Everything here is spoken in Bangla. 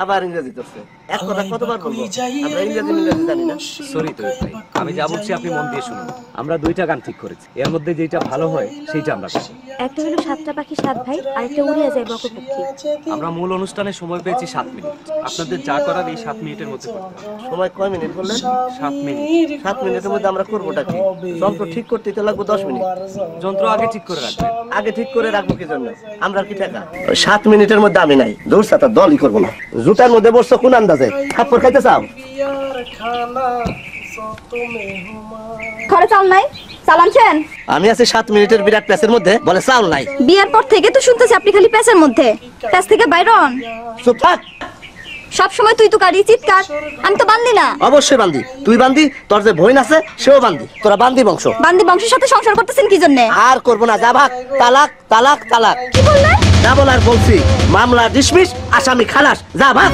আবার ইংরেজি করছে। এক কথা কতবার বলবো? আমরা ইংরেজি জানি না। সরি তো ভাই, আমি যা বলছি আপনি মন দিয়ে শুনুন। আমরা দুইটা গান ঠিক করেছি, এর মধ্যে যেটা ভালো হয় সেইটা আমরা করব। একটা হলো সাতটা পাখি সাত ভাই, আরেকটা উড়িয়া যায় বকপক্ষী। আমরা মূল অনুষ্ঠানে সময় পেয়েছি 7 মিনিট। আপনাদের যা করার এই 7 মিনিটের মধ্যে করতে হবে। সময় কয় মিনিট বললেন? 7 মিনিট। 7 মিনিটের মধ্যে আমরা করবোটা কি? যন্ত্র ঠিক করতে তো লাগবে 10 মিনিট। যন্ত্র আগে ঠিক করে রাখবেন। আগে ঠিক করে রাখবো কি জন্য? আমরা কি টাকা 7 মিনিটের মধ্যে আমি নাই। দূর সাথে দলই করবো না। জুতার মধ্যে বসছো কোন আন্দাজে? থাপ্পড় খাইতে চাও? ঘরে চাল নাই, চাল আনছেন? আমি আছি 7 মিনিটের বিরাট প্যাচের মধ্যে, বলে চাউল নাই। বিয়ের পর থেকে তো শুনতেছি আপনি খালি প্যাচের মধ্যে, প্যাচ থেকে বাইরে হন। চুপ থাক। সব সময় তুই তো কারি চিৎকার, আমি তো বান্দি না। অবশ্যই বান্দি, তুই বান্দি, তোর যে বোন আছে সেও বান্দি। তোরা বান্দি বংশ। বান্দি বংশের সাথে সংসার করতেছেন কি জন্য? আর করবো না, যা ভাগ। তালাক তালাক তালাক। কি বললেন? যা বলার বলছি। মামলা ডিসমিস, আসামি খালাস, যা ভাগ।